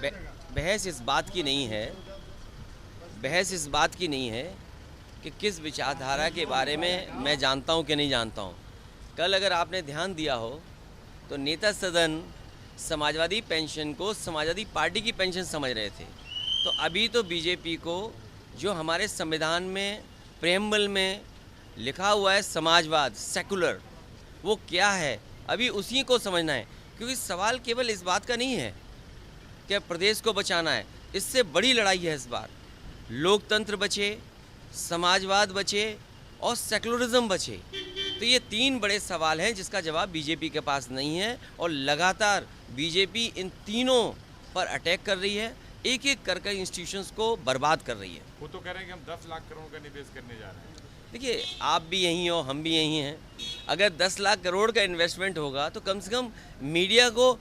बहस इस बात की नहीं है, बहस इस बात की नहीं है कि किस विचारधारा के बारे में मैं जानता हूं कि नहीं जानता हूं। कल अगर आपने ध्यान दिया हो तो नेता सदन समाजवादी पेंशन को समाजवादी पार्टी की पेंशन समझ रहे थे। तो अभी तो बीजेपी को जो हमारे संविधान में प्रेम्बल में लिखा हुआ है समाजवाद सेकुलर, वो क्या है अभी उसी को समझना है। क्योंकि सवाल केवल इस बात का नहीं है कि प्रदेश को बचाना है, इससे बड़ी लड़ाई है इस बार। लोकतंत्र बचे, समाजवाद बचे और सेकुलरिज्म बचे। तो ये तीन बड़े सवाल हैं जिसका जवाब बीजेपी के पास नहीं है और लगातार बीजेपी इन तीनों पर अटैक कर रही है, एक एक करके इंस्टीट्यूशंस को बर्बाद कर रही है। वो तो कह रहे हैं कि हम 10 लाख करोड़ का निवेश करने जा रहे हैं। देखिए, आप भी यहीं हो, हम भी यहीं हैं। अगर 10 लाख करोड़ का इन्वेस्टमेंट होगा तो कम से कम मीडिया को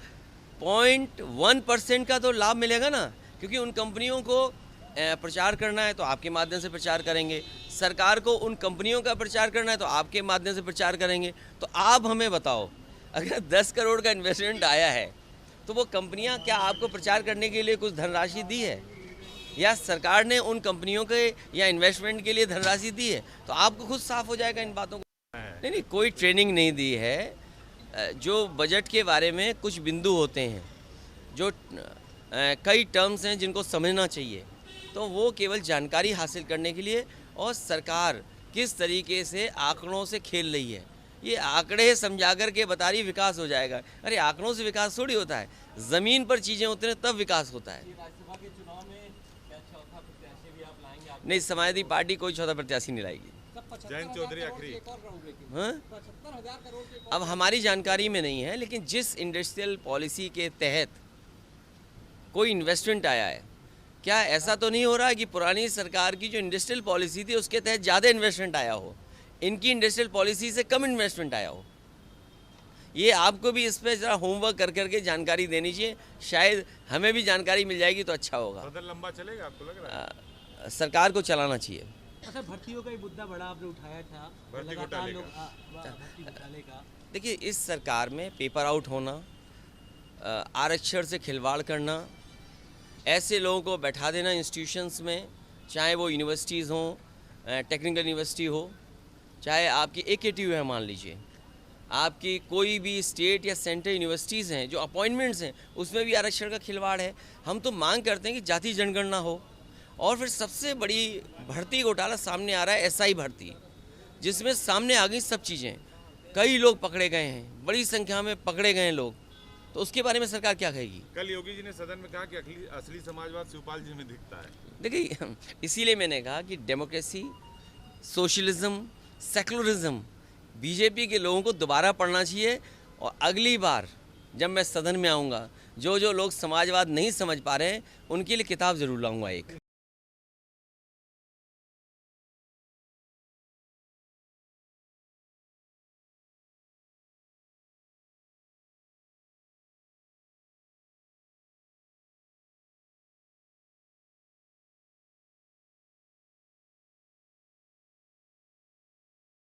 0.1% का तो लाभ मिलेगा ना, क्योंकि उन कंपनियों को प्रचार करना है तो आपके माध्यम से प्रचार करेंगे, सरकार को उन कंपनियों का प्रचार करना है तो आपके माध्यम से प्रचार करेंगे। तो आप हमें बताओ, अगर 10 करोड़ का इन्वेस्टमेंट आया है तो वो कंपनियां क्या आपको प्रचार करने के लिए कुछ धनराशि दी है, या सरकार ने उन कंपनियों के या इन्वेस्टमेंट के लिए धनराशि दी है? तो आपको खुद साफ हो जाएगा इन बातों को। नहीं, कोई ट्रेनिंग नहीं दी है। जो बजट के बारे में कुछ बिंदु होते हैं, जो कई टर्म्स हैं जिनको समझना चाहिए, तो वो केवल जानकारी हासिल करने के लिए, और सरकार किस तरीके से आंकड़ों से खेल रही है। ये आंकड़े समझा कर के बता रही विकास हो जाएगा। अरे आंकड़ों से विकास थोड़ी होता है, ज़मीन पर चीज़ें होती हैं तब विकास होता है। नहीं, समाजवादी पार्टी कोई चौथा प्रत्याशी नहीं लाएगी। जयंत चौधरी आखिरी। हाँ, अब हमारी जानकारी में नहीं है, लेकिन जिस इंडस्ट्रियल पॉलिसी के तहत कोई इन्वेस्टमेंट आया है, क्या ऐसा तो नहीं हो रहा है कि पुरानी सरकार की जो इंडस्ट्रियल पॉलिसी थी उसके तहत ज़्यादा इन्वेस्टमेंट आया हो, इनकी इंडस्ट्रियल पॉलिसी से कम इन्वेस्टमेंट आया हो? ये आपको भी इस पर ज़रा होमवर्क कर करके जानकारी देनी चाहिए, शायद हमें भी जानकारी मिल जाएगी तो अच्छा होगा। सदन लंबा चलेगा आपको लग रहा है? सरकार को चलाना चाहिए। अच्छा, भर्तियों का ही मुद्दा बड़ा आपने उठाया था, भर्ती लगातार घोटाले घोटाले का। देखिए, इस सरकार में पेपर आउट होना, आरक्षण से खिलवाड़ करना, ऐसे लोगों को बैठा देना इंस्टीट्यूशंस में, चाहे वो यूनिवर्सिटीज़ हों, टेक्निकल यूनिवर्सिटी हो, चाहे आपकी AKTU है, मान लीजिए आपकी कोई भी स्टेट या सेंट्रल यूनिवर्सिटीज़ हैं, जो अपॉइंटमेंट्स हैं उसमें भी आरक्षण का खिलवाड़ है। हम तो मांग करते हैं कि जाति जनगणना हो। और फिर सबसे बड़ी भर्ती घोटाला सामने आ रहा है SI भर्ती, जिसमें सामने आ गई सब चीज़ें। कई लोग पकड़े गए हैं, बड़ी संख्या में पकड़े गए हैं लोग, तो उसके बारे में सरकार क्या कहेगी? कल योगी जी ने सदन में कहा कि असली समाजवाद शिवपाल जी में दिखता है। देखिए, इसीलिए मैंने कहा कि डेमोक्रेसी, सोशलिज्म, सेकुलरिज्म बीजेपी के लोगों को दोबारा पढ़ना चाहिए। और अगली बार जब मैं सदन में आऊँगा, जो लोग समाजवाद नहीं समझ पा रहे हैं उनके लिए किताब ज़रूर लाऊंगा एक।